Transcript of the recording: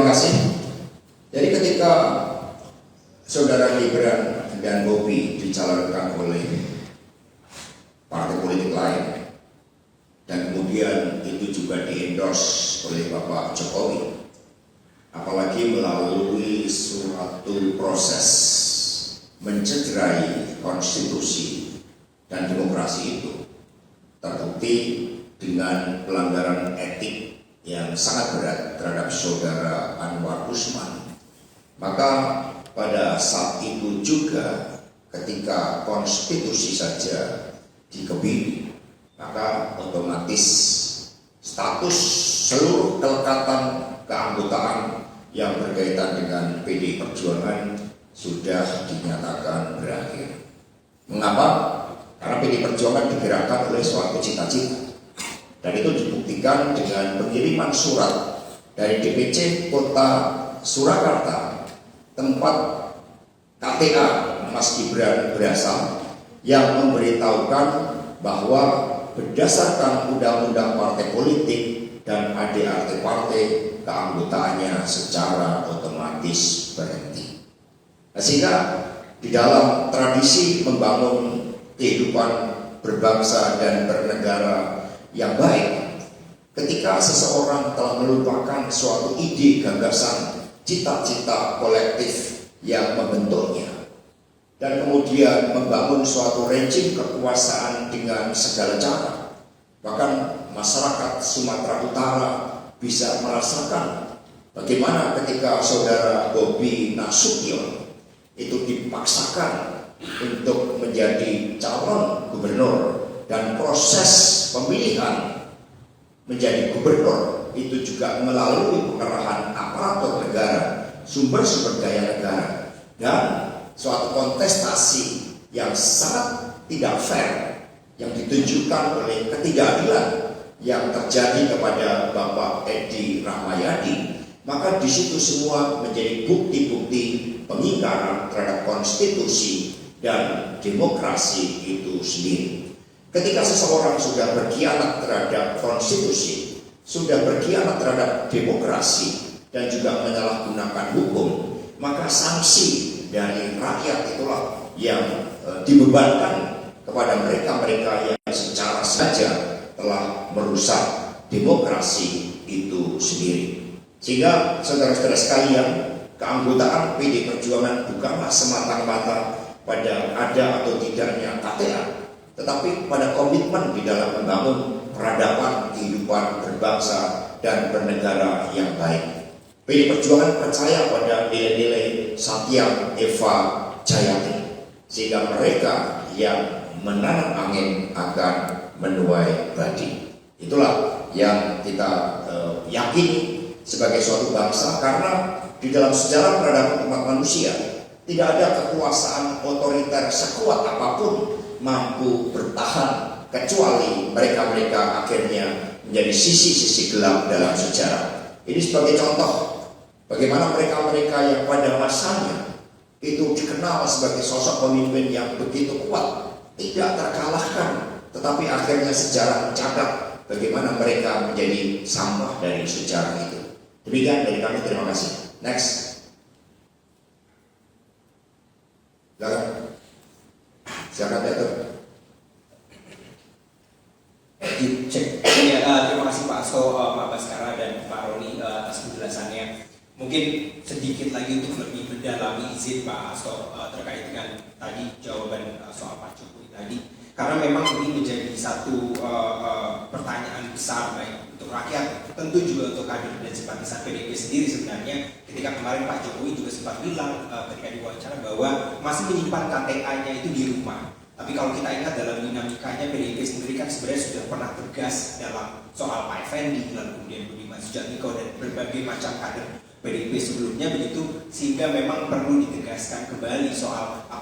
Terima kasih. Jadi ketika Saudara Gibran dan Bobi dicalonkan oleh partai politik lain dan kemudian itu juga di-endorse oleh Bapak Jokowi, apalagi melalui suatu proses mencederai konstitusi dan demokrasi itu, terbukti dengan pelanggaran etik yang sangat berat terhadap Saudara Anwar Usman. Maka pada saat itu juga ketika konstitusi saja dikebiri, maka otomatis status seluruh kelekatan keanggotaan yang berkaitan dengan PDI Perjuangan sudah dinyatakan berakhir. Mengapa? Karena PDI Perjuangan digerakkan oleh suatu cita-cita. Dan itu dibuktikan dengan pengiriman surat dari DPC Kota Surakarta, tempat KTA Mas Gibran berasal, yang memberitahukan bahwa berdasarkan undang-undang partai politik dan ADART partai, keanggotaannya secara otomatis berhenti. Nah, sehingga di dalam tradisi membangun kehidupan berbangsa dan bernegara yang baik, ketika seseorang telah melupakan suatu ide, gagasan, cita-cita kolektif yang membentuknya, dan kemudian membangun suatu rejim kekuasaan dengan segala cara, bahkan masyarakat Sumatera Utara bisa merasakan bagaimana ketika Saudara Bobi Nasution itu dipaksakan untuk menjadi calon gubernur, dan proses pemilihan menjadi gubernur itu juga melalui pengerahan aparatur negara, sumber-sumber daya negara, dan suatu kontestasi yang sangat tidak fair yang ditunjukkan oleh ketidakadilan yang terjadi kepada Bapak Edi Rahmayadi. Maka di situ semua menjadi bukti-bukti pengingkaran terhadap konstitusi dan demokrasi itu sendiri. Ketika seseorang sudah berkhianat terhadap konstitusi, sudah berkhianat terhadap demokrasi, dan juga menyalahgunakan hukum, maka sanksi dari rakyat itulah yang dibebankan kepada mereka-mereka yang secara sengaja telah merusak demokrasi itu sendiri. Sehingga saudara-saudara sekalian, keanggotaan PDI Perjuangan bukanlah semata-mata pada ada atau tidaknya KTA, tetapi pada komitmen di dalam membangun peradaban kehidupan berbangsa dan bernegara yang baik. PDI Perjuangan percaya pada nilai-nilai Satya Eva Jayati, sehingga mereka yang menanam angin akan menuai padi. Itulah yang kita yakini sebagai suatu bangsa, karena di dalam sejarah peradaban umat manusia tidak ada kekuasaan otoriter sekuat apapun mampu bertahan kecuali mereka-mereka akhirnya menjadi sisi-sisi gelap dalam sejarah. Ini sebagai contoh bagaimana mereka-mereka yang pada masanya itu dikenal sebagai sosok pemimpin yang begitu kuat, tidak terkalahkan, tetapi akhirnya sejarah mencatat bagaimana mereka menjadi sampah dari sejarah itu. Demikian dari kami, terima kasih. Next. Silakan Datuk. Dicek. Ya, terima kasih Pak Asto, Pak Baskara dan Pak Roni atas penjelasannya. Mungkin sedikit lagi untuk lebih mendalami izin Pak Asto terkait dengan tadi jawaban soal Pak Jokowi tadi, karena memang ini menjadi satu pertanyaan besar baik untuk rakyat, tentu juga untuk kader dan simpatisan PDIP sendiri. Sebenarnya ketika kemarin Pak Jokowi juga sempat bilang ketika diwawancara bahwa masih menyimpan KTA-nya itu di rumah. Tapi kalau kita ingat dalam dinamikanya, PDIP sendiri kan sebenarnya sudah pernah tegas dalam soal Pak Effendi, lalu kemudian Budiman Sujatmiko dan berbagai macam kader PDIP sebelumnya begitu, sehingga memang perlu ditegaskan kembali soal